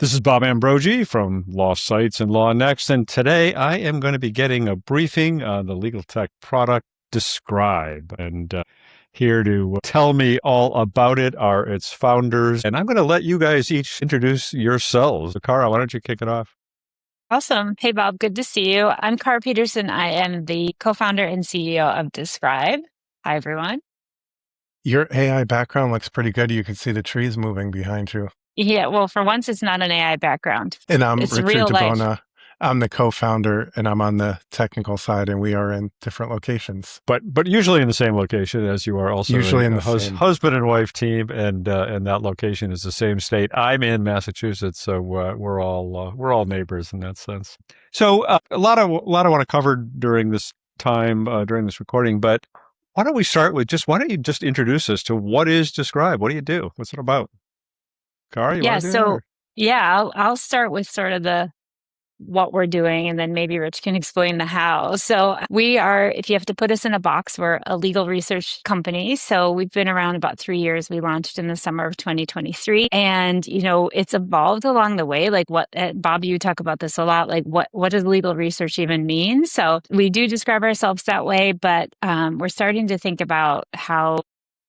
This is Bob Ambrogi from Law Sites and LawNext, and today I am going to be getting a briefing on the legal tech product Descrybe. And here to tell me all about it are its founders, and I'm going to let you guys each introduce yourselves. Cara, why don't you kick it off? Awesome. Hey, Bob. Good to see you. I'm Cara Peterson. I am the co-founder and CEO of Describe. Hi, everyone. Your AI background looks pretty good. You can see the trees moving behind you. Yeah, well, for once, it's not an AI background. And I'm It's Richard real life. DiBona. I'm the co-founder, and I'm on the technical side, and we are in different locations. But usually in the same location, as you are also Usually in the same husband and wife team, and that location is the same state. I'm in Massachusetts, so we're all neighbors in that sense. So a lot I want to cover during this time during this recording, but why don't we start with why don't you just introduce us to what is Describe? What do you do? What's it about? Cara, you Yeah, want to do that? I'll start with sort of what we're doing, and then maybe Rich can explain the how. So we are, if you have to put us in a box, we're a legal research company. So we've been around about 3 years. We launched in the summer of 2023. And, it's evolved along the way. Like Bob, you talk about this a lot. Like what does legal research even mean? So we do describe ourselves that way, but we're starting to think about how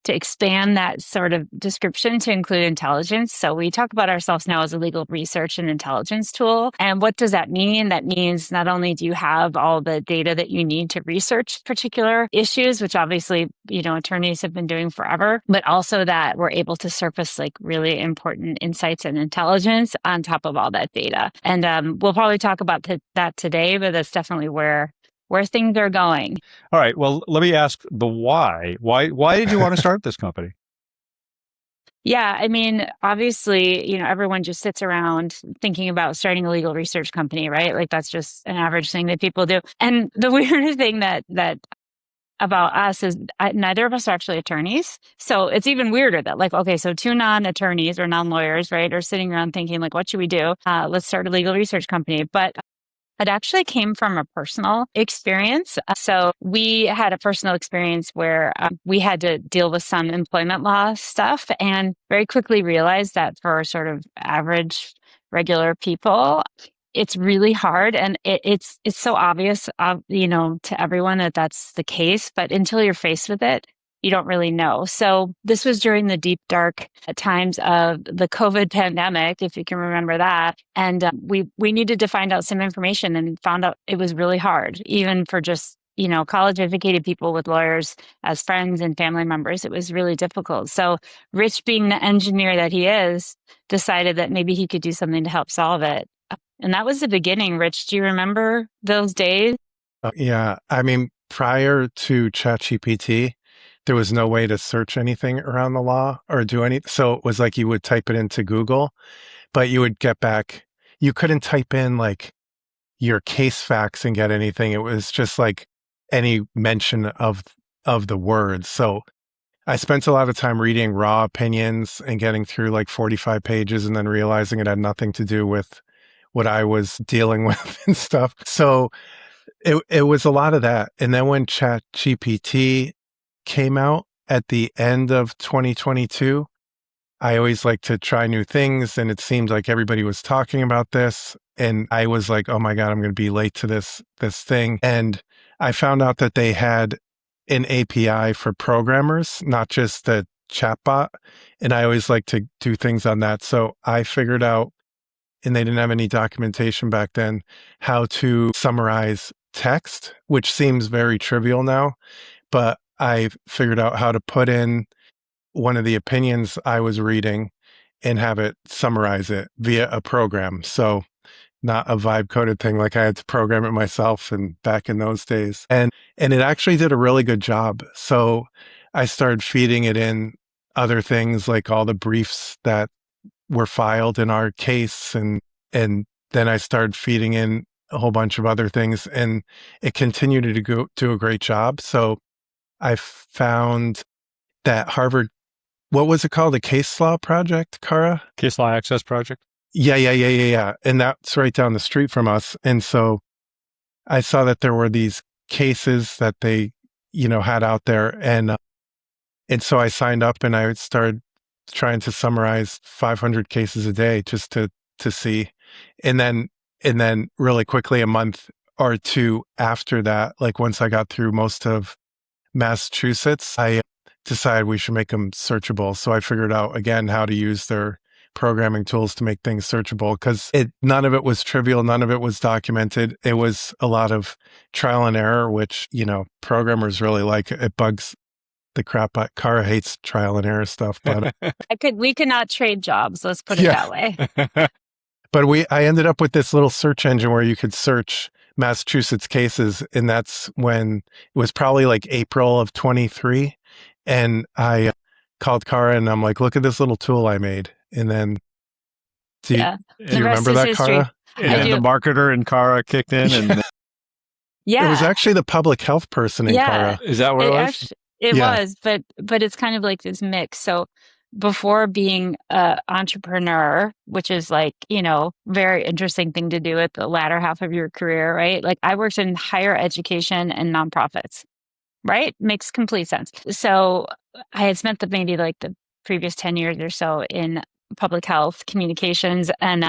to expand that sort of description to include intelligence. So we talk about ourselves now as a legal research and intelligence tool. And what does that mean? That means not only do you have all the data that you need to research particular issues, which obviously, attorneys have been doing forever, but also that we're able to surface like really important insights and intelligence on top of all that data. And we'll probably talk about that today, but that's definitely where things are going. All right. Well, let me ask the why. Why did you want to start this company? Yeah, I mean, obviously, everyone just sits around thinking about starting a legal research company, right? Like that's just an average thing that people do. And the weird thing that about us is neither of us are actually attorneys. So it's even weirder that like, okay, so two non-attorneys or non-lawyers, right, are sitting around thinking like, what should we do? Let's start a legal research company. But it actually came from a personal experience. So we had a personal experience where we had to deal with some employment law stuff and very quickly realized that for sort of average, regular people, it's really hard. And it's so obvious, to everyone that that's the case. But until you're faced with it, you don't really know. So this was during the deep, dark times of the COVID pandemic, if you can remember that. And we needed to find out some information and found out it was really hard, even for just, college educated people with lawyers as friends and family members. It was really difficult. So Rich, being the engineer that he is, decided that maybe he could do something to help solve it. And that was the beginning. Rich, do you remember those days? Yeah. I mean, prior to ChatGPT, there was no way to search anything around the law or do anything. So it was like you would type it into Google, but you would get back, you couldn't type in like your case facts and get anything. It was just like any mention of the words. So I spent a lot of time reading raw opinions and getting through like 45 pages and then realizing it had nothing to do with what I was dealing with and stuff. So it was a lot of that. And then when ChatGPT came out at the end of 2022, I always like to try new things. And it seemed like everybody was talking about this. And I was like, oh my God, I'm going to be late to this thing. And I found out that they had an API for programmers, not just the chatbot. And I always like to do things on that. So I figured out, and they didn't have any documentation back then, how to summarize text, which seems very trivial now. But I figured out how to put in one of the opinions I was reading and have it summarize it via a program. So not a vibe coded thing like I had to program it myself and back in those days. And it actually did a really good job. So I started feeding it in other things like all the briefs that were filed in our case. And then I started feeding in a whole bunch of other things, and it continued to do a great job. So I found that Harvard, what was it called? The Case Law Project, Cara? Case Law Access Project? Yeah. And that's right down the street from us. And so I saw that there were these cases that they, had out there. And so I signed up and I started trying to summarize 500 cases a day just to to see. And then really quickly, a month or two after that, like once I got through most of Massachusetts, I decided we should make them searchable. So I figured out again how to use their programming tools to make things searchable, because none of it was trivial, none of it was documented. It was a lot of trial and error, which, programmers really like. It bugs the crap out. Kara hates trial and error stuff, but We could not trade jobs, let's put it that way. But I ended up with this little search engine where you could search Massachusetts cases, and that's when it was probably like April of 23, and I called Kara and I'm like, look at this little tool I made. And then do you remember that, Kara? And the marketer in Kara kicked in, and yeah, it was actually the public health person in Kara. Is that what it was? It was, but it's kind of like this mix. So before being an entrepreneur, which is like, very interesting thing to do at the latter half of your career, right? Like I worked in higher education and nonprofits, right? Makes complete sense. So I had spent maybe like the previous 10 years or so in public health communications. And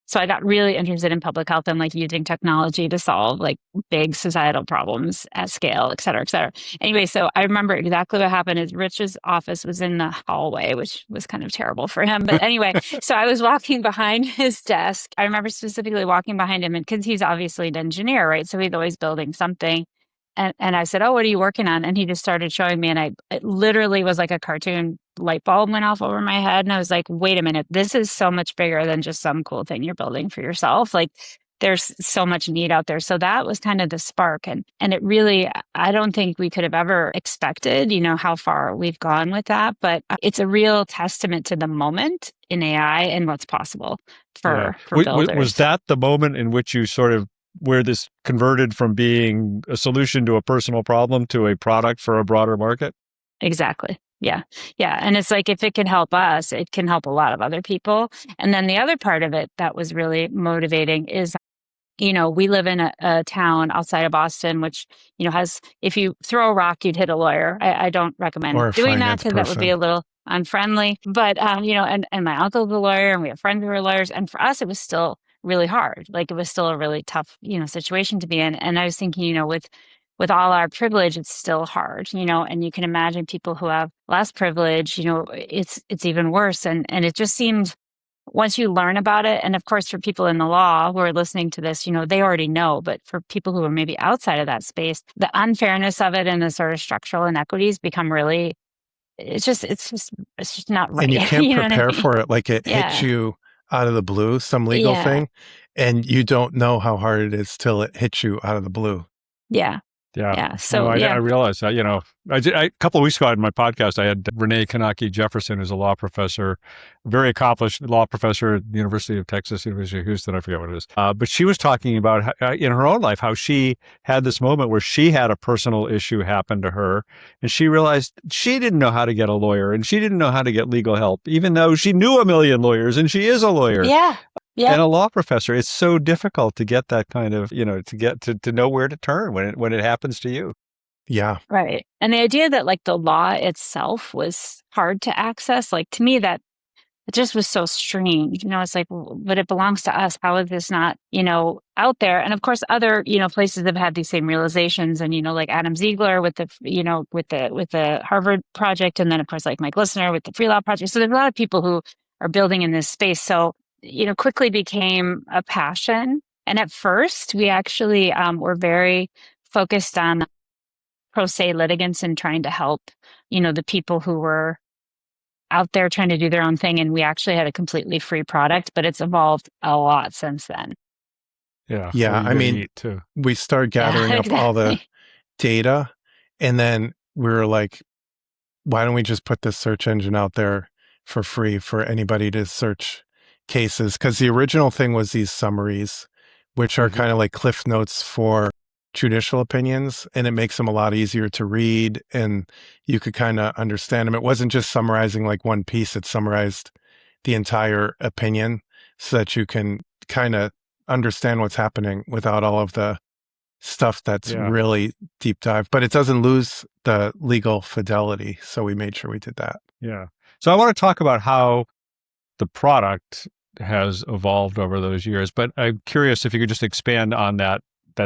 so I got really interested in public health and like using technology to solve like big societal problems at scale, et cetera, et cetera. Anyway, so I remember exactly what happened is Rich's office was in the hallway, which was kind of terrible for him. But anyway, so I was walking behind his desk. I remember specifically walking behind him, and because he's obviously an engineer, right? So he's always building something. And I said, oh, what are you working on? And he just started showing me, and it literally was like a cartoon light bulb went off over my head. And I was like, wait a minute, this is so much bigger than just some cool thing you're building for yourself. Like there's so much need out there. So that was kind of the spark. And it really, I don't think we could have ever expected, how far we've gone with that. But it's a real testament to the moment in AI and what's possible for builders. Was that the moment in which you sort of where this converted from being a solution to a personal problem to a product for a broader market? Exactly. Yeah. Yeah. And it's like, if it can help us, it can help a lot of other people. And then the other part of it that was really motivating is, we live in a town outside of Boston, which, has, if you throw a rock, you'd hit a lawyer. I don't recommend doing that because that would be a little unfriendly. But, and my uncle's a lawyer and we have friends who are lawyers. And for us, it was still really hard. Like it was still a really tough, situation to be in. And I was thinking, with all our privilege, it's still hard, and you can imagine people who have less privilege, it's even worse. And it just seemed, once you learn about it, and of course, for people in the law who are listening to this, they already know, but for people who are maybe outside of that space, the unfairness of it and the sort of structural inequities become really, it's just not right. And you can't prepare for it. Like it hits you out of the blue, some legal thing, and you don't know how hard it is till it hits you out of the blue. Yeah. Yeah. So I realized that, a couple of weeks ago on my podcast, I had Renee Kanaki Jefferson, who's a law professor, very accomplished law professor at the University of Texas, University of Houston, I forget what it is. But she was talking about in her own life, how she had this moment where she had a personal issue happen to her. And she realized she didn't know how to get a lawyer and she didn't know how to get legal help, even though she knew a million lawyers and she is a lawyer. Yeah. Yeah. And a law professor, it's so difficult to get that kind of, to get to know where to turn when it happens to you. Yeah. Right. And the idea that like the law itself was hard to access, like to me, that it just was so strange. It's like, but it belongs to us. How is this not, out there? And of course, other, places have had these same realizations. And, like Adam Ziegler with the, with the Harvard project. And then of course, like Mike Lissner with the Free Law Project. So there's a lot of people who are building in this space. So quickly became a passion. And at first, we actually were very focused on pro se litigants and trying to help, the people who were out there trying to do their own thing. And we actually had a completely free product, but it's evolved a lot since then. Yeah. Yeah. Well, I mean, we started gathering up all the data, and then we were like, why don't we just put this search engine out there for free for anybody to search cases? Because the original thing was these summaries, which are kind of like cliff notes for judicial opinions, and it makes them a lot easier to read and you could kind of understand them. It wasn't just summarizing like one piece, it summarized the entire opinion so that you can kind of understand what's happening without all of the stuff that's really deep dive, but it doesn't lose the legal fidelity. So we made sure we did that. Yeah. So I want to talk about how the product has evolved over those years. But I'm curious if you could just expand on that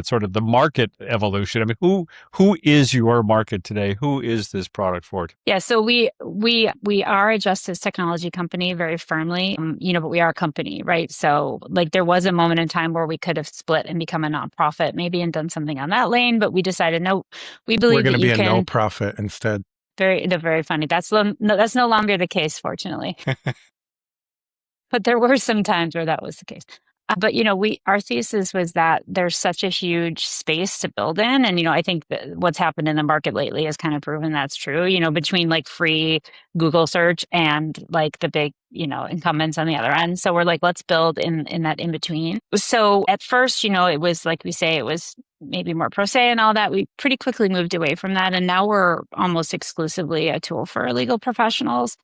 sort of the market evolution. I mean, who is your market today? Who is this product for? Yeah, so we are a justice technology company very firmly, but we are a company, right? So like there was a moment in time where we could have split and become a nonprofit maybe and done something on that lane, but we decided no, we believe We're going that to be you a can. no profit instead. Very funny. That's no longer the case, fortunately. But there were some times where that was the case. But our thesis was that there's such a huge space to build in, and I think that what's happened in the market lately has kind of proven that's true. Between like free Google search and like the big incumbents on the other end. So we're like, let's build in that in between. So at first, it was like we say, it was maybe more pro se and all that. We pretty quickly moved away from that, and now we're almost exclusively a tool for legal professionals.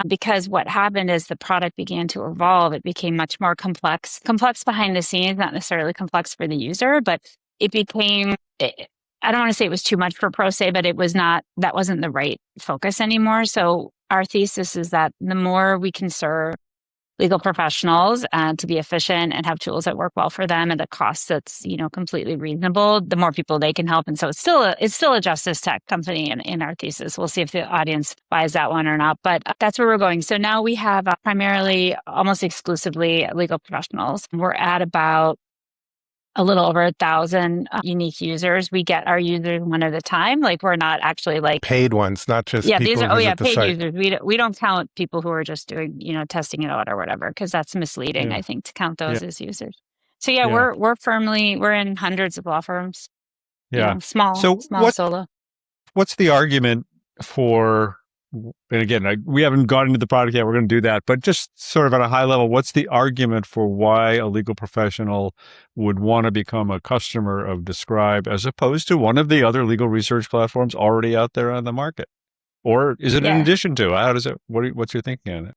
Because what happened is the product began to evolve. It became much more complex behind the scenes, not necessarily complex for the user, but it became, I don't want to say it was too much for pro se, but that wasn't the right focus anymore. So our thesis is that the more we can serve legal professionals to be efficient and have tools that work well for them at a cost that's completely reasonable, the more people they can help. And so it's still a justice tech company in our thesis. We'll see if the audience buys that one or not, but that's where we're going. So now we have primarily almost exclusively legal professionals. We're at about a little over 1,000 unique users. We get our users one at a time. Like we're not actually like paid ones, not just people these are who visit the paid site. users. We don't count people who are just doing testing it out or whatever, because that's misleading. I think to count those as users. So we're in hundreds of law firms. Yeah. Small solo. What's the argument for? And again, we haven't gone into the product yet. We're going to do that. But just sort of at a high level, what's the argument for why a legal professional would want to become a customer of Descrybe as opposed to one of the other legal research platforms already out there on the market? Or is it in addition to? How does it? What's your thinking on it?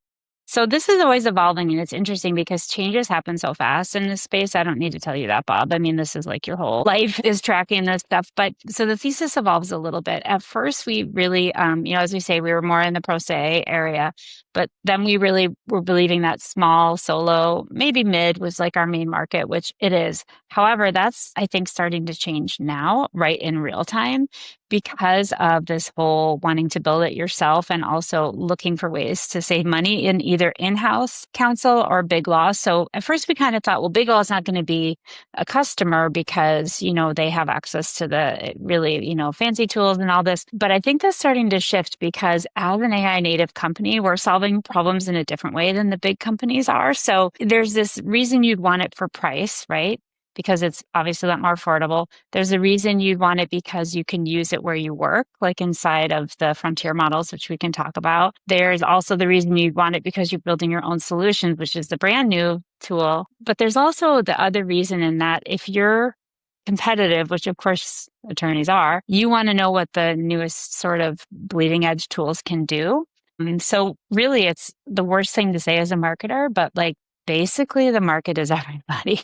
So this is always evolving, and it's interesting because changes happen so fast in this space. I don't need to tell you that, Bob. I mean, this is like your whole life is tracking this stuff. But so the thesis evolves a little bit. At first, we really, as we say, we were more in the pro se area, but then we really were believing that small, solo, maybe mid was like our main market, which it is. However, that's, I think, starting to change now, right in real time, because of this whole wanting to build it yourself and also looking for ways to save money in either in-house counsel or big law. So at first we kind of thought, well, big law is not going to be a customer because, they have access to the really, fancy tools and all this. But I think that's starting to shift because as an AI native company, we're solving problems in a different way than the big companies are. So there's this reason you'd want it for price, right? Because it's obviously a lot more affordable. There's a reason you'd want it because you can use it where you work, like inside of the frontier models, which we can talk about. There's also the reason you'd want it because you're building your own solutions, which is the brand new tool. But there's also the other reason in that if you're competitive, which of course attorneys are, you want to know what the newest sort of bleeding edge tools can do. And so really it's the worst thing to say as a marketer, but like basically the market is everybody,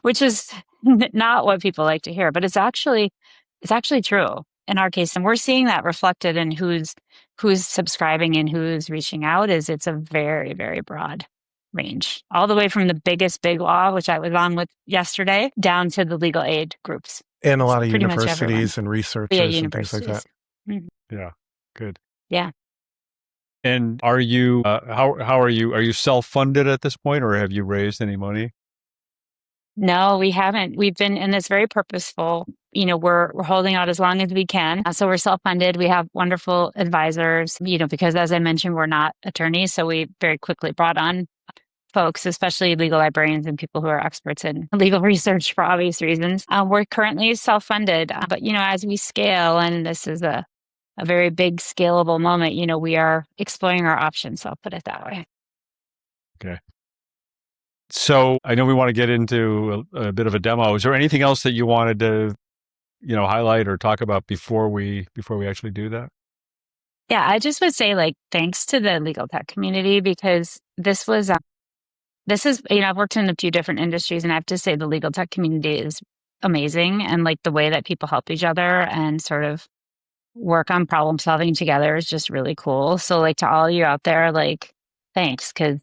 which is not what people like to hear, but it's actually true in our case. And we're seeing that reflected in who's subscribing and who's reaching out. It's a very, very broad range, all the way from the biggest big law, which I was on with yesterday, down to the legal aid groups. And a lot of universities and researchers and things like that. Mm-hmm. Yeah, good. Yeah. And are you, how are you? Are you self-funded at this point, or have you raised any money? No, we haven't. We've been, and it's very purposeful. We're holding out as long as we can. So we're self-funded. We have wonderful advisors, because as I mentioned, we're not attorneys. So we very quickly brought on folks, especially legal librarians and people who are experts in legal research for obvious reasons. We're currently self-funded, but as we scale, and this is a very big scalable moment, we are exploring our options. So I'll put it that way. Okay. So I know we want to get into a bit of a demo. Is there anything else that you wanted to, highlight or talk about before we actually do that? Yeah, I just would say thanks to the legal tech community, because this is, I've worked in a few different industries, and I have to say the legal tech community is amazing. And the way that people help each other and sort of work on problem solving together is just really cool. So to all you out there, thanks, because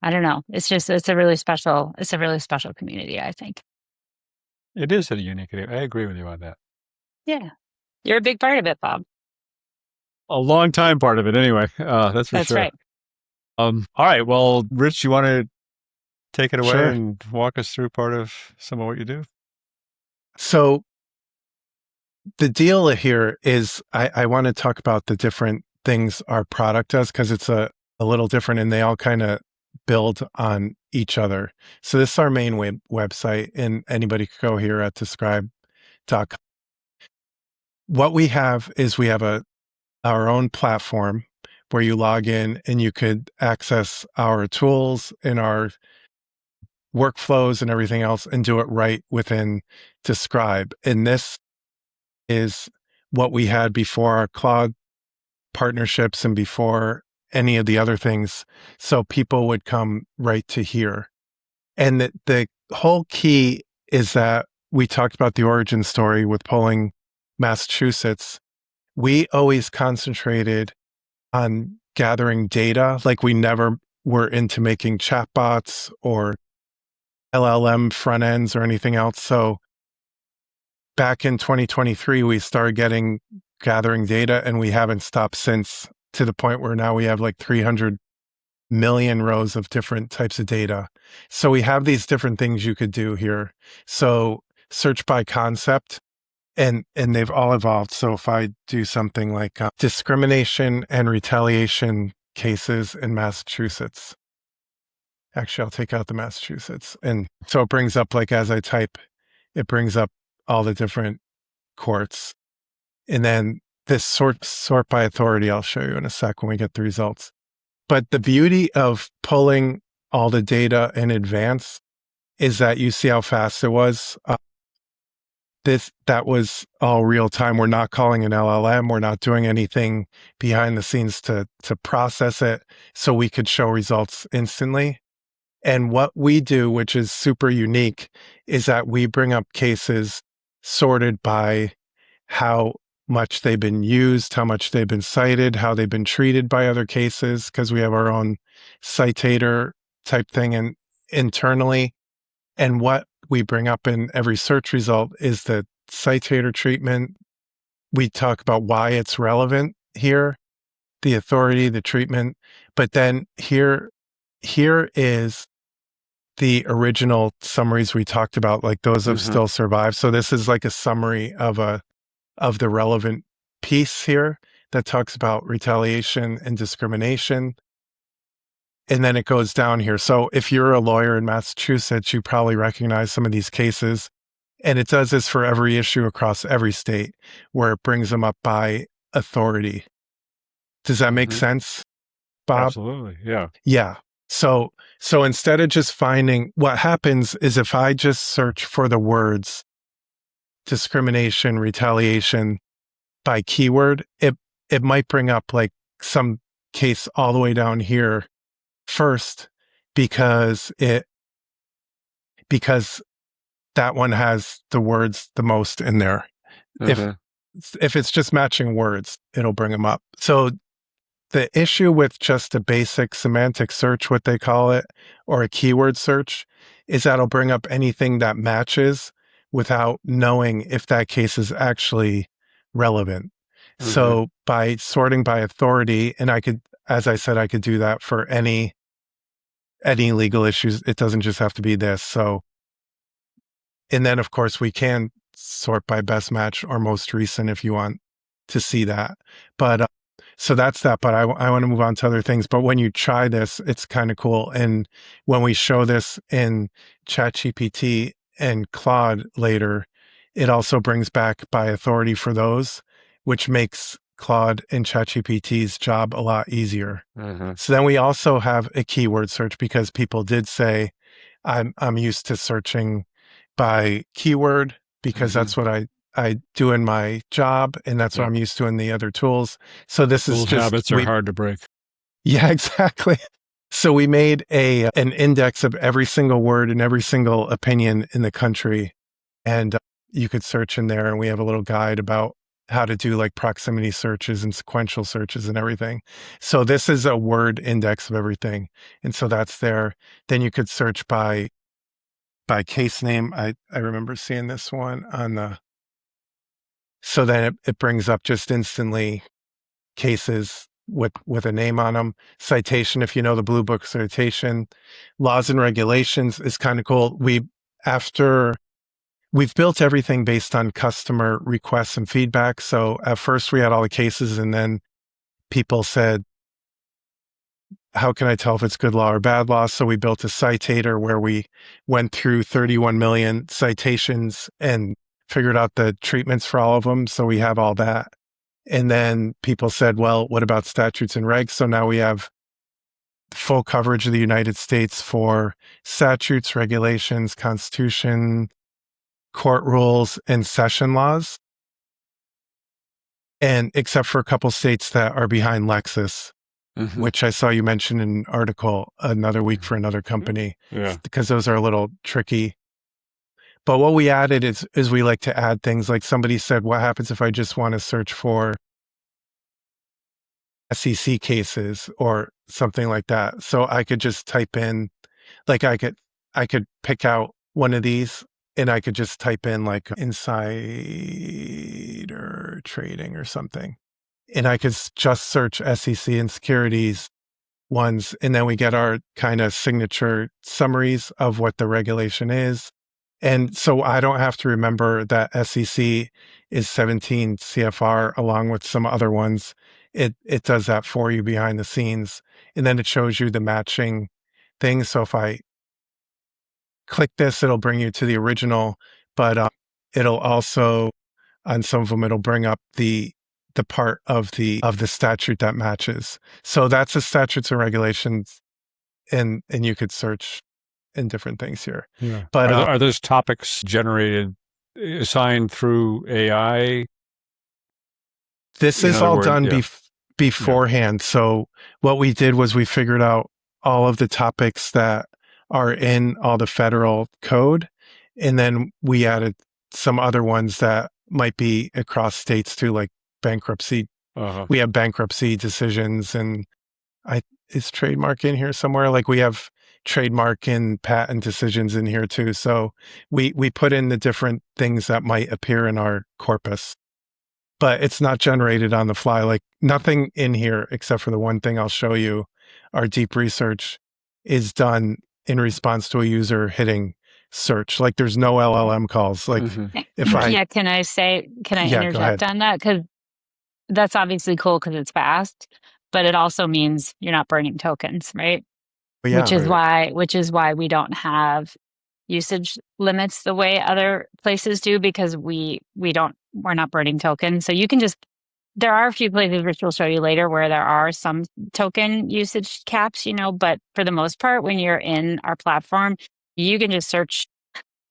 I don't know. It's a really special community, I think. It is a unique. I agree with you on that. Yeah. You're a big part of it, Bob. A long time part of it, anyway. That's for That's sure. right. All right. Well, Rich, you want to take it away Sure. and walk us through part of some of what you do? So the deal here is I want to talk about the different things our product does because it's a little different and they all kind of build on each other. So this is our main website, and anybody could go here at Descrybe.com. What we have is we have our own platform where you log in and you could access our tools and our workflows and everything else and do it right within Descrybe. And this is what we had before our Claude partnerships and before any of the other things. So people would come right to here. And the whole key is that we talked about the origin story with polling Massachusetts. We always concentrated on gathering data. Like we never were into making chatbots or LLM front ends or anything else. So back in 2023, we started gathering data, and we haven't stopped since, to the point where now we have like 300 million rows of different types of data. So we have these different things you could do here. So search by concept, and they've all evolved. So if I do something like discrimination and retaliation cases in Massachusetts, actually, I'll take out the Massachusetts. And so it brings up, like, as I type, it brings up all the different courts. And then this sort by authority, I'll show you in a sec when we get the results. But the beauty of pulling all the data in advance is that you see how fast it was. That was all real time. We're not calling an LLM. We're not doing anything behind the scenes to process it, so we could show results instantly. And what we do, which is super unique, is that we bring up cases sorted by how much they've been used, how much they've been cited, how they've been treated by other cases, because we have our own citator type thing and internally. And what we bring up in every search result is the citator treatment. We talk about why it's relevant here, the authority, the treatment. But then here is the original summaries we talked about, like those have still survived. So this is like a summary of the relevant piece here that talks about retaliation and discrimination. And then it goes down here. So if you're a lawyer in Massachusetts, you probably recognize some of these cases. And it does this for every issue across every state, where it brings them up by authority. Does that make sense, Bob? Absolutely. Yeah. Yeah. So instead of just finding, what happens is if I just search for the words discrimination, retaliation by keyword, it might bring up like some case all the way down here first, because that one has the words the most in there. If it's just matching words, it'll bring them up. So the issue with just a basic semantic search, what they call it, or a keyword search, is that it'll bring up anything that matches without knowing if that case is actually relevant. So by sorting by authority, and I could, as I said, I could do that for any legal issues. It doesn't just have to be this. So, and then of course we can sort by best match or most recent if you want to see that. But so that's that. But I want to move on to other things. But when you try this, it's kind of cool. And when we show this in ChatGPT and Claude later, it also brings back by authority for those, which makes Claude and ChatGPT's job a lot easier. So then we also have a keyword search, because people did say, I'm used to searching by keyword because that's what I do in my job, and that's what I'm used to in the other tools. So this is Old just habits are hard to break. Yeah, exactly. So we made an index of every single word and every single opinion in the country, and you could search in there, and we have a little guide about how to do like proximity searches and sequential searches and everything. So this is a word index of everything. And so that's there. Then you could search by case name. I remember seeing this one on the, so then it brings up just instantly cases with a name on them. Citation, if you know the Blue Book citation. Laws and regulations is kind of cool. We've built everything based on customer requests and feedback. So at first we had all the cases, and then people said, how can I tell if it's good law or bad law? So we built a citator where we went through 31 million citations and figured out the treatments for all of them. So we have all that. And then people said, well, what about statutes and regs? So now we have full coverage of the United States for statutes, regulations, constitution, court rules, and session laws. And except for a couple states that are behind Lexis, which I saw you mention in an article another week for another company, because those are a little tricky. But what we added is we like to add things like somebody said, what happens if I just want to search for SEC cases or something like that? So I could just type in, like I could pick out one of these and I could just type in like insider trading or something. And I could just search SEC and securities ones. And then we get our kind of signature summaries of what the regulation is. And so I don't have to remember that SEC is 17 CFR along with some other ones. It does that for you behind the scenes. And then it shows you the matching things. So if I click this, it'll bring you to the original, but it'll also, on some of them, it'll bring up the part of the statute that matches. So that's the statutes and regulations, and you could search in different things here. Yeah. But are those topics generated, assigned through AI? This is all done beforehand. So what we did was we figured out all of the topics that are in all the federal code, and then we added some other ones that might be across states too, like bankruptcy. We have bankruptcy decisions, and is trademark in here somewhere? Like we have trademark and patent decisions in here too. So we put in the different things that might appear in our corpus, but it's not generated on the fly. Like nothing in here except for the one thing I'll show you, our deep research, is done in response to a user hitting search. Like there's no LLM calls. Like if I can I interject on that? Because that's obviously cool because it's fast, but it also means you're not burning tokens, right? Yeah, which is why we don't have usage limits the way other places do, because we're not burning tokens. So you can there are a few places which we'll show you later where there are some token usage caps, but for the most part, when you're in our platform, you can just search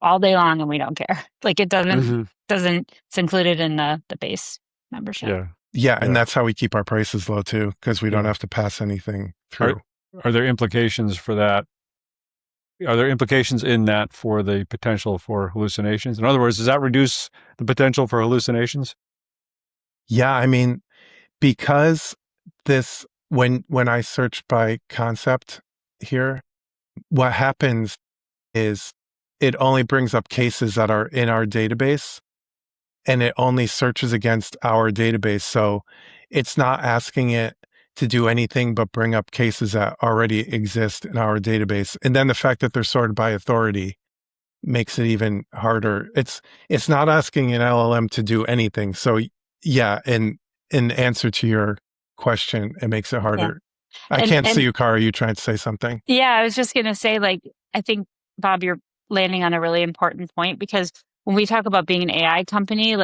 all day long and we don't care. Like it doesn't, it's included in the base membership. Yeah. And that's how we keep our prices low too, because we don't have to pass anything through. Are there implications for that? Are there implications in that for the potential for hallucinations? In other words, does that reduce the potential for hallucinations? Yeah. I mean, because when I search by concept here, what happens is it only brings up cases that are in our database, and it only searches against our database. So it's not asking it to do anything but bring up cases that already exist in our database. And then the fact that they're sorted by authority makes it even harder. It's not asking an LLM to do anything. So yeah, in answer to your question, it makes it harder. Yeah. I can't see you, Cara. Are you trying to say something? Yeah, I was just going to say, I think, Bob, you're landing on a really important point, because when we talk about being an AI company,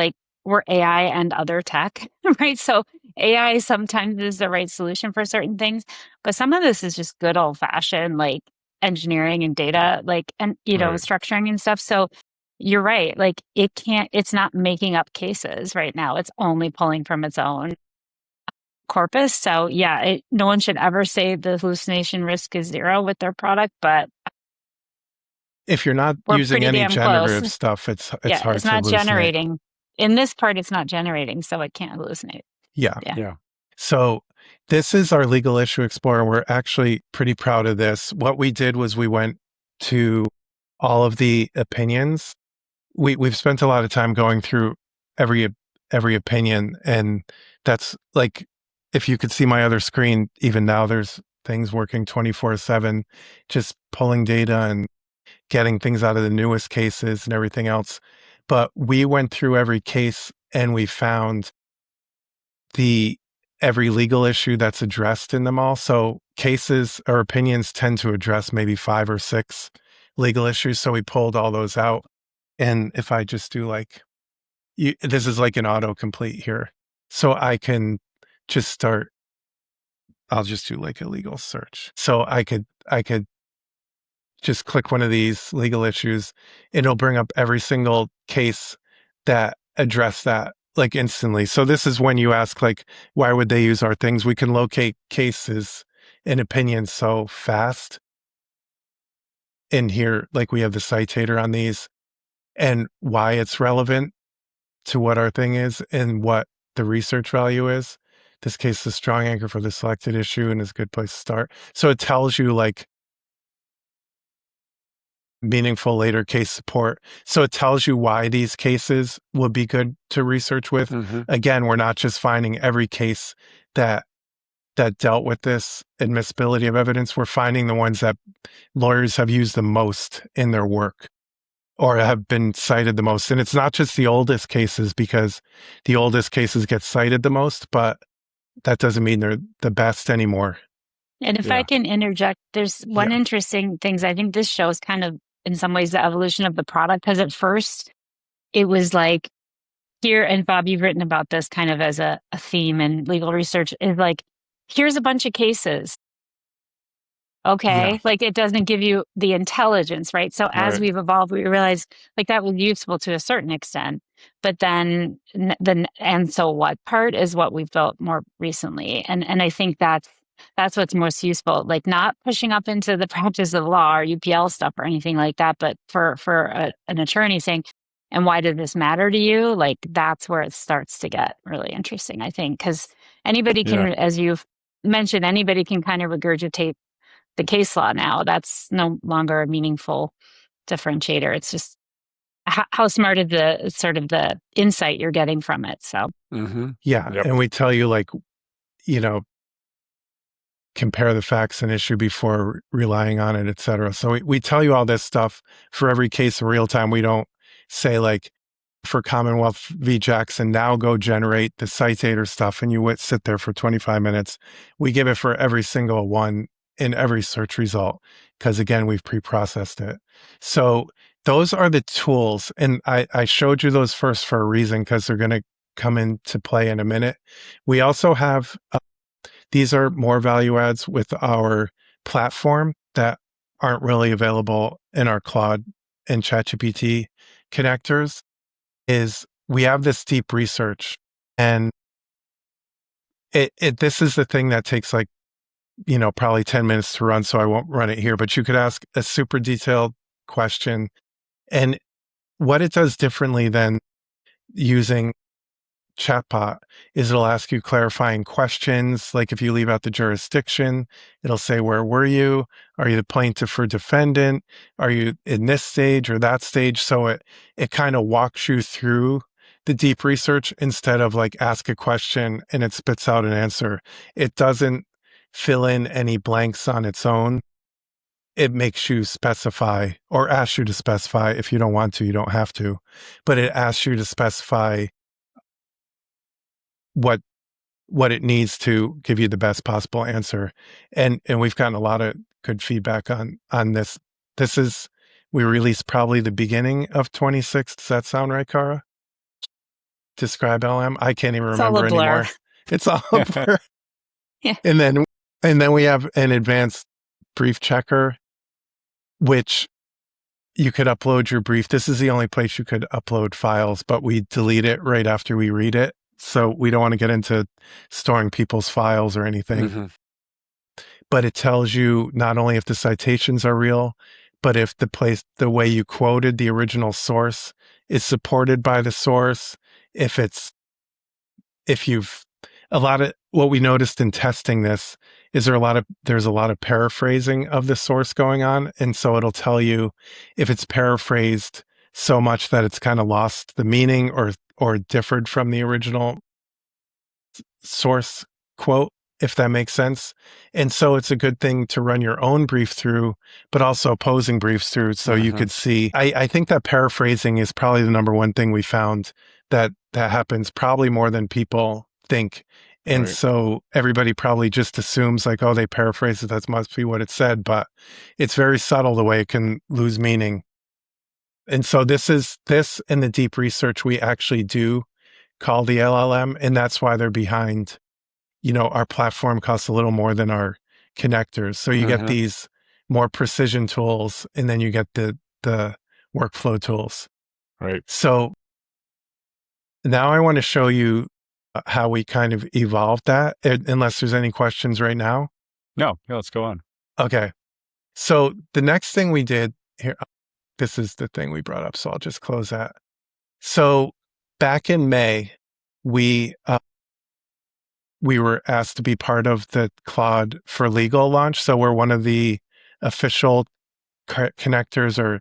we're AI and other tech, right? So AI sometimes is the right solution for certain things, but some of this is just good old fashioned, engineering and data, and, structuring and stuff. So you're right. It's not making up cases right now. It's only pulling from its own corpus. So yeah, no one should ever say the hallucination risk is zero with their product, but if you're not using any generative stuff, it's hard to it's not hallucinate. generating in this part, it's not generating, so it can't hallucinate. Yeah. Yeah. So this is our legal issue explorer. We're actually pretty proud of this. What we did was we went to all of the opinions. We've spent a lot of time going through every opinion, and that's like, if you could see my other screen, even now there's things working 24/7, just pulling data and getting things out of the newest cases and everything else. But we went through every case and we found every legal issue that's addressed in them all. So cases or opinions tend to address maybe 5 or 6 legal issues. So we pulled all those out. And if I just do this is like an autocomplete here. So I can just start, I'll just do like a legal search. So I could just click one of these legal issues. It'll bring up every single case that address that like instantly. So this is when you ask like, why would they use our things? We can locate cases and opinions so fast. In here, like we have the citator on these and why it's relevant to what our thing is and what the research value is. This case is a strong anchor for the selected issue and is a good place to start. So it tells you like meaningful later case support. So it tells you why these cases would be good to research with. Again, we're not just finding every case that dealt with this admissibility of evidence. We're finding the ones that lawyers have used the most in their work or have been cited the most. And it's not just the oldest cases, because the oldest cases get cited the most, but that doesn't mean they're the best anymore. And if I can interject, there's one interesting thing. I think this shows kind of, in some ways, the evolution of the product. Because at first, it was like, here, and Bob, you've written about this kind of as a theme in legal research, is like, here's a bunch of cases. Okay. Like it doesn't give you the intelligence, right? So as we've evolved, we realize like that was useful to a certain extent, but then and so what part is what we've built more recently. And I think that's what's most useful, like not pushing up into the practice of law or UPL stuff or anything like that, but for an attorney saying, and why did this matter to you? Like that's where it starts to get really interesting, I think, because anybody can, as you've mentioned, anybody can kind of regurgitate the case law now. That's no longer a meaningful differentiator. It's just how smart is the sort of the insight you're getting from it. So and we tell you like, compare the facts and issue before relying on it, et cetera. So we tell you all this stuff for every case in real time. We don't say like, for Commonwealth v. Jackson, now go generate the citator stuff and you would sit there for 25 minutes. We give it for every single one in every search result, because again, we've pre-processed it. So those are the tools. And I showed you those first for a reason, because they're going to come into play in a minute. We also have, these are more value adds with our platform that aren't really available in our Claude and ChatGPT connectors. Is we have this deep research, and this is the thing that takes like, probably 10 minutes to run, so I won't run it here, but you could ask a super detailed question. And what it does differently than using chatbot is it'll ask you clarifying questions. Like if you leave out the jurisdiction, it'll say, where were you? Are you the plaintiff or defendant? Are you in this stage or that stage? So it kind of walks you through the deep research instead of like ask a question and it spits out an answer. It doesn't fill in any blanks on its own. It makes you specify, or asks you to specify. If you don't want to, you don't have to, but it asks you to specify what it needs to give you the best possible answer. And we've gotten a lot of good feedback on this. We released probably the beginning of 26. Does that sound right, Cara? Describe LM? I can't even remember anymore. It's all a blur. And then we have an advanced brief checker, which you could upload your brief. This is the only place you could upload files, but we delete it right after we read it. So we don't want to get into storing people's files or anything. But it tells you not only if the citations are real, but if the way you quoted the original source is supported by the source, if you've a lot of what we noticed in testing this is there's a lot of paraphrasing of the source going on. And so it'll tell you if it's paraphrased so much that it's kind of lost the meaning or differed from the original source quote, if that makes sense. And so it's a good thing to run your own brief through, but also opposing briefs through so you could see. I think that paraphrasing is probably the number one thing we found that happens probably more than people think. And so everybody probably just assumes like, oh, they paraphrased it, that must be what it said, but it's very subtle the way it can lose meaning. And so this in the deep research we actually do call the LLM, and that's why they're behind. Our platform costs a little more than our connectors. So you get these more precision tools, and then you get the workflow tools. Right. So now I want to show you how we kind of evolved that, unless there's any questions right now. No, let's go on. Okay. So the next thing we did here, this is the thing we brought up, so I'll just close that. So back in May, we were asked to be part of the Claude for Legal launch. So we're one of the official connectors, or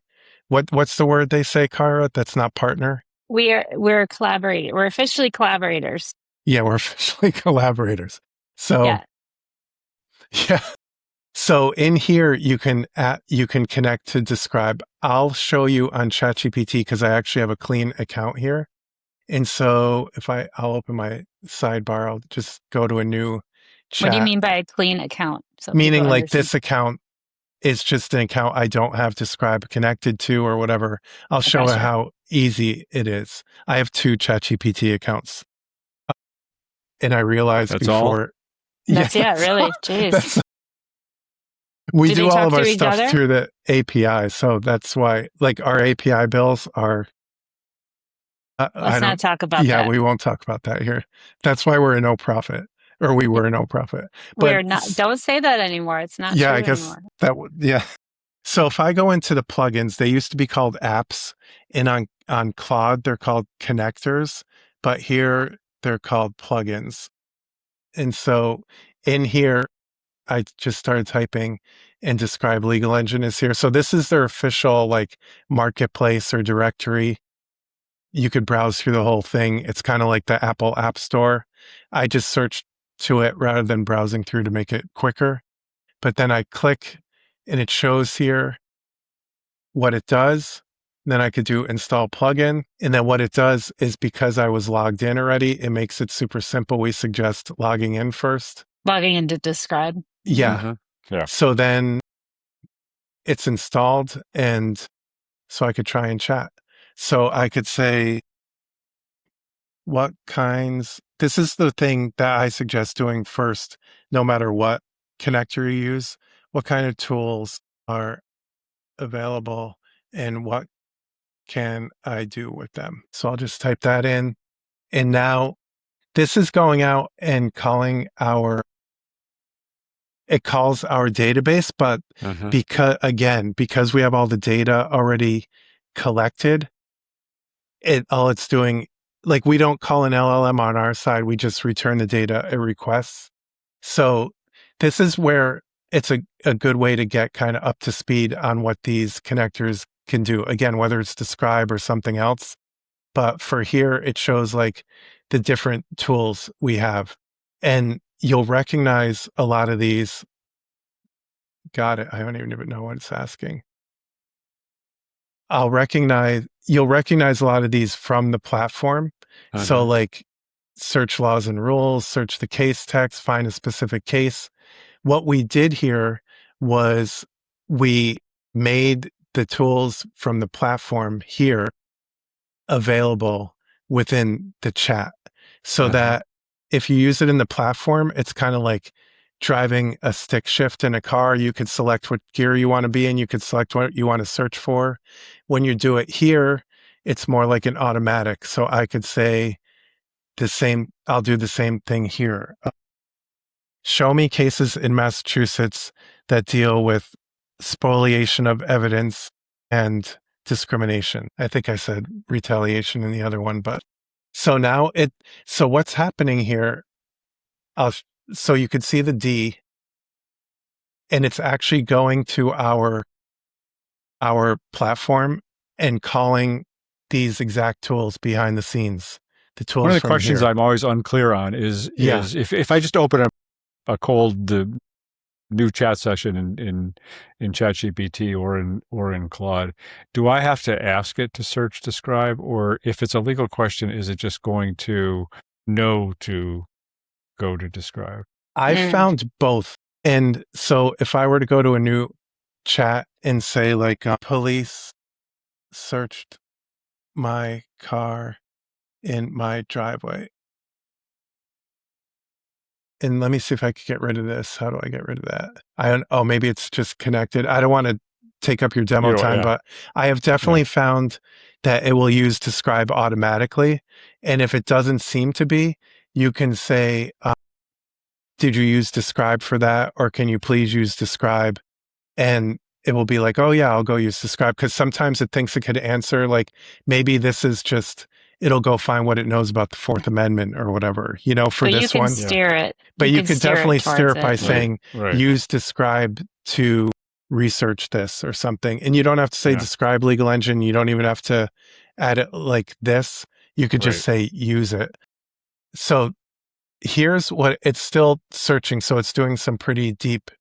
what's the word they say, Kara? That's not partner. We're collaborating. We're officially collaborators. Yeah, we're officially collaborators. So yeah. So in here you can connect to Describe. I'll show you on ChatGPT because I actually have a clean account here. And so I'll open my sidebar, I'll just go to a new chat. What do you mean by a clean account? So meaning like this account is just an account I don't have Describe connected to or whatever. I'll show you how easy it is. I have 2 ChatGPT accounts. And I realized that's before. All? That's really. Jeez. We do all of our stuff through the API. So that's why like our API bills are. Let's not talk about that. Yeah, we won't talk about that here. That's why we're a no profit, or we were a no profit. But we're not. Don't say that anymore. It's not. Yeah, true I guess anymore. that would. Yeah. So if I go into the plugins, they used to be called apps, and on Claude they're called connectors, but here they're called plugins. And so in here, I just started typing, and Describe Legal Engine is here. So this is their official like marketplace or directory. You could browse through the whole thing. It's kind of like the Apple App Store. I just searched to it rather than browsing through to make it quicker. But then I click and it shows here what it does. Then I could do install plugin. And then what it does is because I was logged in already, it makes it super simple. We suggest logging in first. Logging into Describe. Yeah. Yeah. So then it's installed, and so I could try and chat. So I could say, this is the thing that I suggest doing first, no matter what connector you use, what kind of tools are available and what can I do with them? So I'll just type that in. And now this is going out and calls our database, but because we have all the data already collected, all it's doing, like we don't call an LLM on our side, we just return the data it requests. So this is where it's a good way to get kind of up to speed on what these connectors can do. Again, whether it's Describe or something else. But for here, it shows like the different tools we have. And you'll recognize a lot of these. Got it. I don't even know what it's asking. You'll recognize a lot of these from the platform. So like search laws and rules, search the case text, find a specific case. What we did here was we made the tools from the platform here available within the chat so that if you use it in the platform, it's kind of like driving a stick shift in a car. You could select what gear you want to be in. You could select what you want to search for. When you do it here, it's more like an automatic. So I could say I'll do the same thing here. Show me cases in Massachusetts that deal with spoliation of evidence and discrimination. I think I said retaliation in the other one, but So now so what's happening here, so you could see the D, and it's actually going to our platform and calling these exact tools behind the scenes. The tools One of the from questions here. I'm always unclear on is if I just open a cold new chat session in ChatGPT or in Claude, do I have to ask it to search Describe, or if it's a legal question, is it just going to know to go to Describe? I found both. And so if I were to go to a new chat and say like police searched my car in my driveway, and let me see if I could get rid of this. How do I get rid of that? Maybe it's just connected. I don't want to take up your demo time, but I have definitely found that it will use Describe automatically. And if it doesn't seem to be, you can say, did you use Describe for that? Or can you please use Describe? And it will be like, oh yeah, I'll go use Describe. Because sometimes it thinks it could answer, like maybe this is just, it'll go find what it knows about the Fourth Amendment or whatever, for but this you can one. steer it. But you could definitely steer it by saying, Right. use Describe to research this or something. And you don't have to say Describe legal engine. You don't even have to add it like this. You could just say, use it. So here's what it's still searching. So it's doing some pretty deep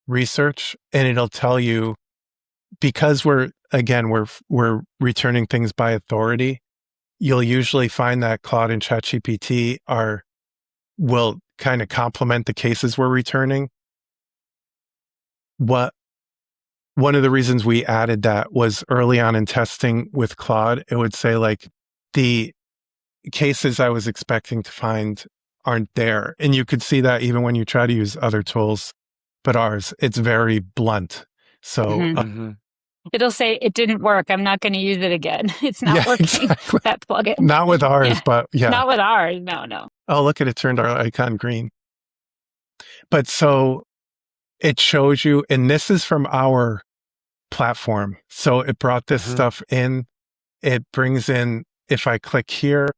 research, and it'll tell you, because we're returning things by authority, you'll usually find that Claude and ChatGPT will kind of complement the cases we're returning. One of the reasons we added that was early on in testing with Claude, it would say like the cases I was expecting to find aren't there. And you could see that even when you try to use other tools, but ours, it's very blunt. So it'll say it didn't work. I'm not going to use it again. It's not working. Exactly. That plugin. Not with ours, but yeah. Not with ours. No. Oh, look at it, turned our icon green. But so it shows you, and this is from our platform. So it brought this stuff in. It brings in, if I click here,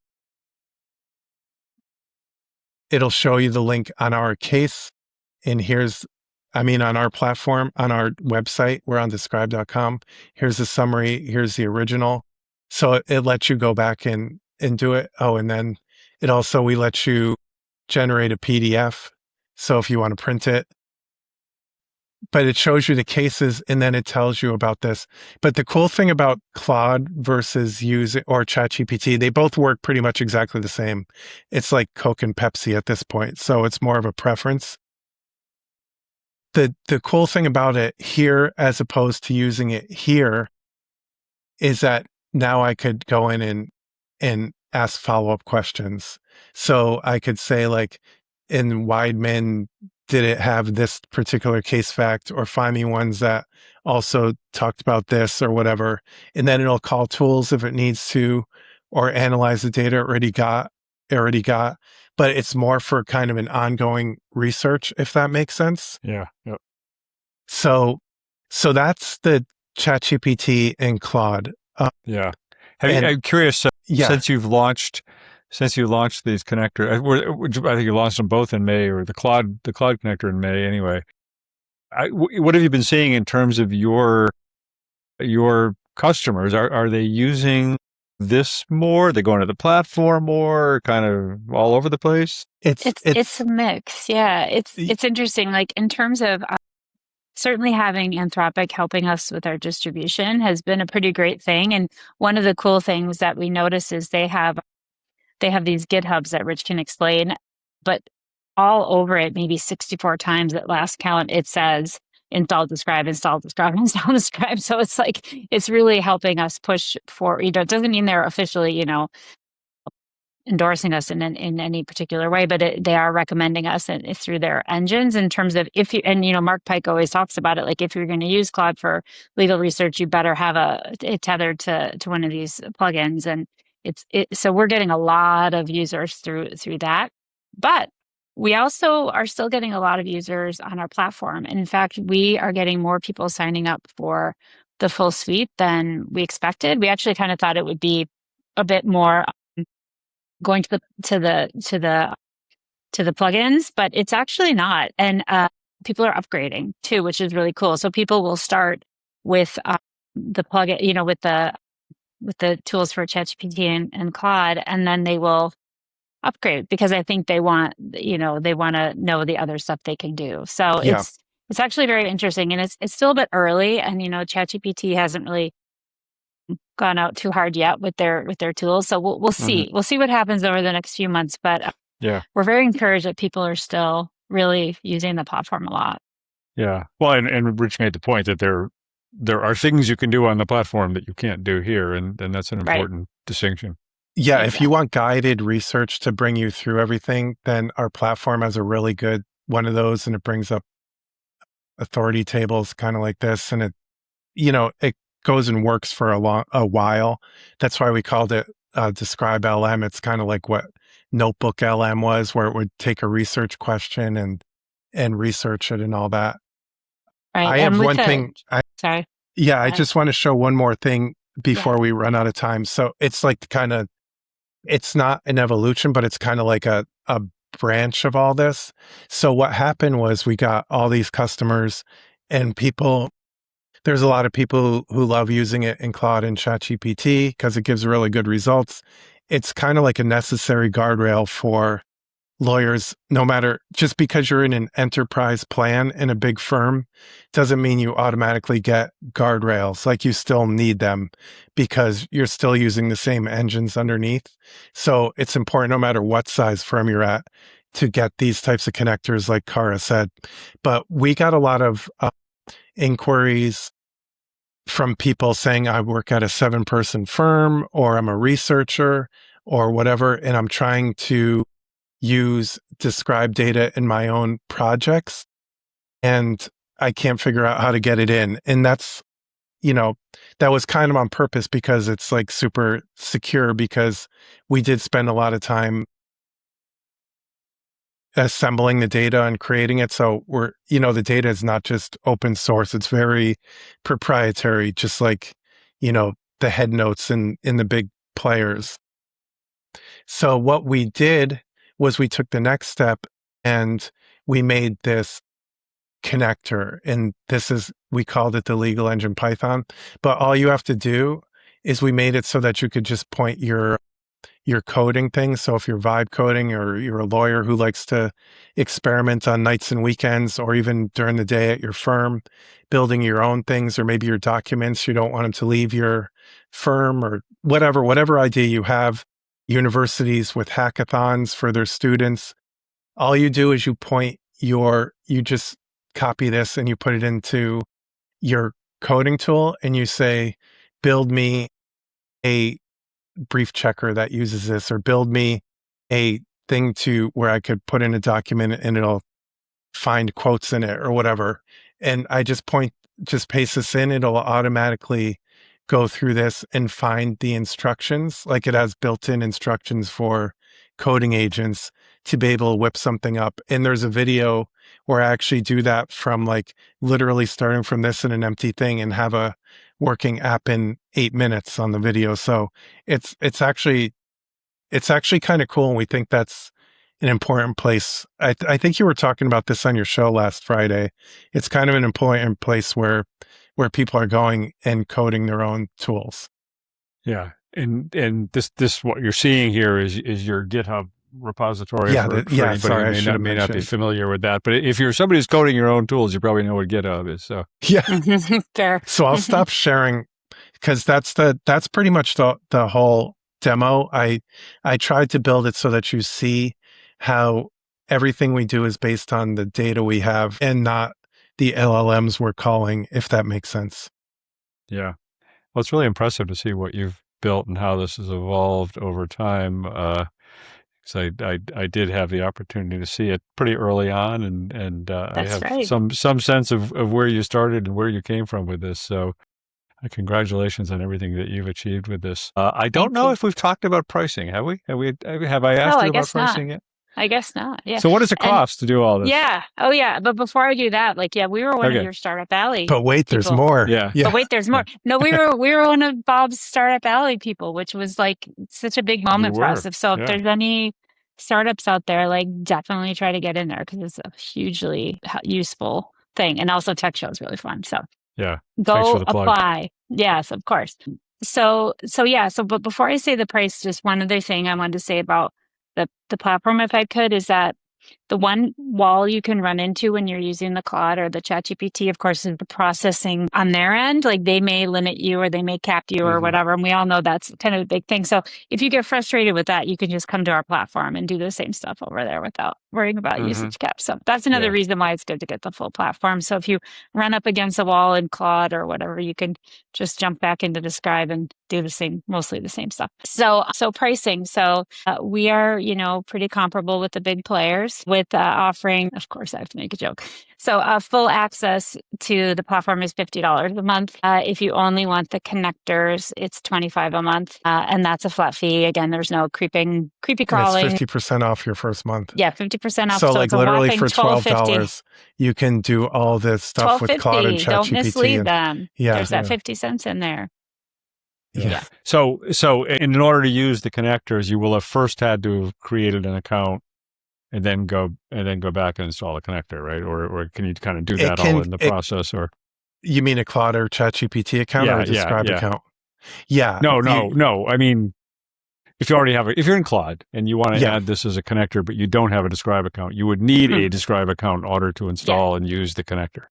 it'll show you the link on our case. And on our platform, on our website, we're on describe.com. Here's the summary. Here's the original. So it lets you go back and do it. Oh, and then we let you generate a PDF. So if you want to print it, but it shows you the cases and then it tells you about this. But the cool thing about Claude versus or ChatGPT, they both work pretty much exactly the same. It's like Coke and Pepsi at this point. So it's more of a preference. The cool thing about it here, as opposed to using it here, is that now I could go in and ask follow-up questions. So I could say like, in Weidman, did it have this particular case fact, or find me ones that also talked about this or whatever. And then it'll call tools if it needs to, or analyze the data it already got. But it's more for kind of an ongoing research, if that makes sense. Yeah. Yep. So that's the ChatGPT and Claude. I'm curious. Since you launched these connectors, I think you launched them both in May, or the Claude connector in May. Anyway, what have you been seeing in terms of your customers? Are they using this more? Are they going to the platform more? Kind of all over the place? It's a mix. Yeah, it's interesting. Like in terms of certainly having Anthropic helping us with our distribution has been a pretty great thing. And one of the cool things that we notice is they have these GitHubs that Rich can explain, but all over it, maybe 64 times at last count, it says install Describe, install Describe, install Describe. So it's like, it's really helping us push for, it doesn't mean they're officially, endorsing us in any particular way, but they are recommending us through their engines in terms of Mark Pike always talks about it. Like if you're going to use Claude for legal research, you better have it tethered to one of these plugins. And so we're getting a lot of users through that, but we also are still getting a lot of users on our platform. And in fact, we are getting more people signing up for the full suite than we expected. We actually kind of thought it would be a bit more going to the plugins, but it's actually not. And people are upgrading too, which is really cool. So people will start with the plugin, with the tools for ChatGPT and Claude, and then they will upgrade because I think they want to know the other stuff they can do. So Yeah. it's actually very interesting, and it's still a bit early. And ChatGPT hasn't really gone out too hard yet with their tools. So we'll see. We'll see what happens over the next few months. But we're very encouraged that people are still really using the platform a lot. Yeah. Well, and Rich made the point that there are things you can do on the platform that you can't do here, and that's an important distinction. Yeah, if you want guided research to bring you through everything, then our platform has a really good one of those, and it brings up authority tables kind of like this, and it goes and works for a while. That's why we called it Describe LM. It's kind of like what Notebook LM was, where it would take a research question and research it and all that. Right. I have one thing. Sorry. Yeah, I just want to show one more thing before we run out of time. So it's like it's not an evolution, but it's kind of like a branch of all this. So what happened was we got all these customers and there's a lot of people who love using it in Claude and ChatGPT because it gives really good results. It's kind of like a necessary guardrail for lawyers, no matter, just because you're in an enterprise plan in a big firm doesn't mean you automatically get guardrails. Like you still need them because you're still using the same engines underneath. So it's important, no matter what size firm you're at, to get these types of connectors like Kara said. But we got a lot of inquiries from people saying, I work at a 7-person firm, or I'm a researcher or whatever, and I'm trying to use Describe data in my own projects, and I can't figure out how to get it in. And that's, that was kind of on purpose because it's like super secure, because we did spend a lot of time assembling the data and creating it. So the data is not just open source. It's very proprietary, just like, the head notes in the big players. So what we did was we took the next step and we made this connector, and we called it the Legal Engine Python. But all you have to do is we made it so that you could just point your coding things. So if you're vibe coding, or you're a lawyer who likes to experiment on nights and weekends, or even during the day at your firm, building your own things, or maybe your documents, you don't want them to leave your firm, or whatever idea you have. Universities with hackathons for their students, all you do is you just copy this and you put it into your coding tool and you say, build me a brief checker that uses this, or build me a thing where I could put in a document and it'll find quotes in it or whatever. And I just paste this in, it'll automatically go through this and find the instructions. Like it has built-in instructions for coding agents to be able to whip something up. And there's a video where I actually do that, from like literally starting from this in an empty thing and have a working app in 8 minutes on the video. So it's actually kind of cool. And we think that's an important place. I think you were talking about this on your show last Friday. It's kind of an important place where people are going and coding their own tools. Yeah. And this what you're seeing here is your GitHub repository. For anybody who may not be familiar with that. But if you're somebody who's coding your own tools, you probably know what GitHub is. So yeah. Fair. So I'll stop sharing, because that's pretty much the whole demo. I tried to build it so that you see how everything we do is based on the data we have and not the LLMs we're calling, if that makes sense. Yeah. Well, it's really impressive to see what you've built and how this has evolved over time. So I did have the opportunity to see it pretty early on, and I have some sense of where you started and where you came from with this. So congratulations on everything that you've achieved with this. I don't know if we've talked about pricing. Have we? Have I asked you about pricing yet? I guess not. Yeah. So what does it And cost to do all this? yeah. Oh, yeah. But before I do that, like, yeah, we were one of Okay. your Startup Alley But wait, there's people. more. Yeah. Yeah. But wait, there's more. No, we were one of Bob's Startup Alley people, which was like such a big moment for us. were. If Yeah. there's any startups out there, like definitely try to get in there because it's a hugely useful thing. And also tech show is really fun. So Yeah. Thanks go for the plug. apply. Yes, of course. So yeah. So, but before I say the price, just one other thing I wanted to say about the platform, if I could, is that the one wall you can run into when you're using the Claude or the ChatGPT, of course, is the processing on their end. Like they may limit you or they may cap you or whatever. And we all know that's kind of a big thing. So if you get frustrated with that, you can just come to our platform and do the same stuff over there without worrying about usage cap. So that's another reason why it's good to get the full platform. So if you run up against a wall in Claude or whatever, you can just jump back into Describe and do mostly the same stuff. So pricing. So we are, pretty comparable with the big players with offering, of course, I have to make a joke. So full access to the platform is $50 a month. If you only want the connectors, it's $25 a month. And that's a flat fee. Again, there's no creepy crawling. And it's 50% off your first month. Yeah, 50% off. So like it's a literally whopping for $12, you can do all this stuff with Claude and $12.50. ChatGPT. Don't mislead them. Yeah. There's that 50 cents in there. Yeah. So in order to use the connectors, you will have first had to have created an account and then go back and install a connector, right? Or can you kind of do that all in the process? Or you mean a Claude or ChatGPT account or a Describe account? Yeah. No. I mean, if you're in Claude and you want to add this as a connector, but you don't have a Describe account, you would need a Describe account in order to install and use the connector.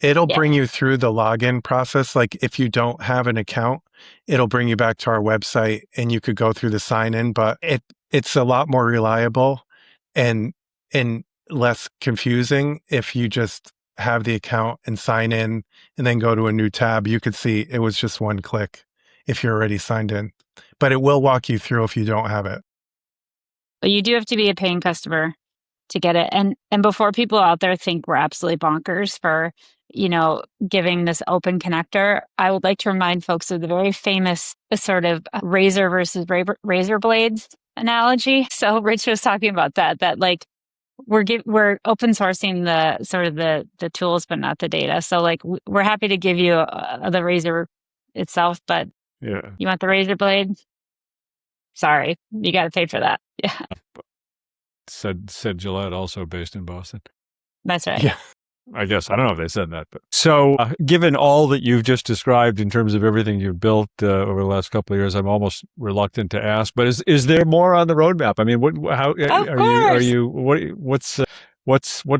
It'll bring you through the login process. Like if you don't have an account, it'll bring you back to our website and you could go through the sign in, but it's a lot more reliable and less confusing if you just have the account and sign in and then go to a new tab. You could see it was just one click if you're already signed in, but it will walk you through if you don't have it. But you do have to be a paying customer to get it. And before people out there think we're absolutely bonkers for, giving this open connector, I would like to remind folks of the very famous sort of razor versus razor blades analogy. So Rich was talking about that like we're open sourcing the sort of the tools, but not the data. So like we're happy to give you the razor itself, but you want the razor blade? Sorry, you got to pay for that. Yeah. Said Gillette, also based in Boston. That's right. Yeah. I guess. I don't know if they said that. But so given all that you've just described in terms of everything you've built over the last couple of years, I'm almost reluctant to ask, but is there more on the roadmap? I mean, what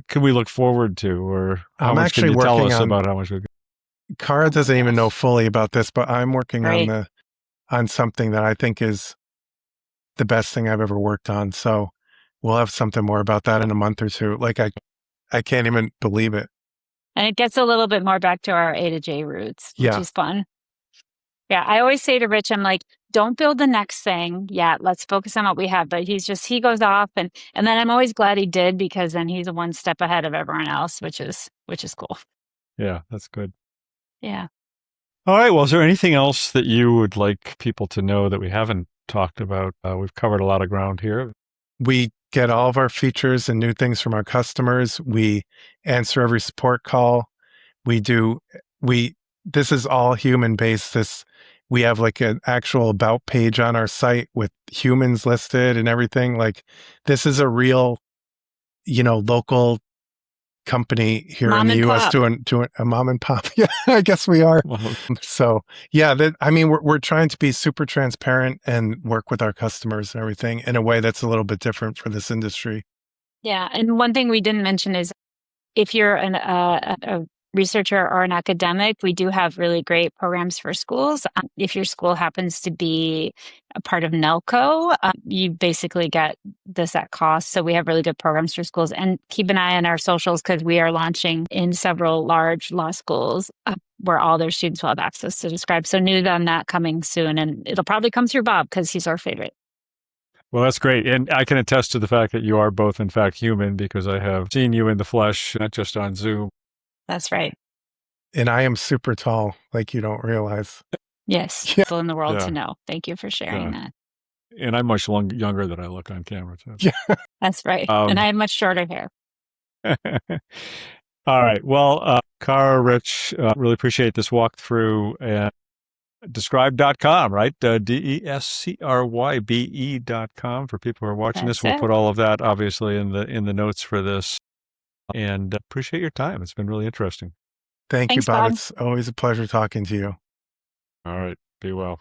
can we look forward to, or how much can you tell us about how much we Cara doesn't even know fully about this, but I'm working on something that I think is the best thing I've ever worked on. So we'll have something more about that in a month or two. Like I can't even believe it. And it gets a little bit more back to our A to J roots, which is fun. Yeah, I always say to Rich, I'm like, don't build the next thing yet. Let's focus on what we have. But he goes off, and then I'm always glad he did, because then he's one step ahead of everyone else, which is cool. Yeah, that's good. Yeah. All right. Well, is there anything else that you would like people to know that we haven't talked about? We've covered a lot of ground here. We get all of our features and new things from our customers. We answer every support call. This is all human based. We have like an actual about page on our site with humans listed and everything. Like this is a real, local company here in the US doing a mom and pop. Yeah, I guess we are. So yeah, we're trying to be super transparent and work with our customers and everything in a way that's a little bit different for this industry. Yeah. And one thing we didn't mention is if you're a researcher or an academic, we do have really great programs for schools. If your school happens to be a part of NELCO, you basically get this at cost. So we have really good programs for schools. And keep an eye on our socials, because we are launching in several large law schools where all their students will have access to Describe. So news on that coming soon. And it'll probably come through Bob, because he's our favorite. Well, that's great. And I can attest to the fact that you are both, in fact, human, because I have seen you in the flesh, not just on Zoom. That's right. And I am super tall, like you don't realize. Yes. People in the world to know. Thank you for sharing that. And I'm much younger than I look on camera, too. Yeah. That's right. And I have much shorter hair. All right. Well, Cara, Rich, really appreciate this walkthrough. And Descrybe.com, right? DESCRYBE.com for people who are watching That's this. We'll it. put all of that obviously in the notes for this. And appreciate your time. It's been really interesting. Thank you, Thanks, Bob. Bob. It's always a pleasure talking to you. All right. Be well.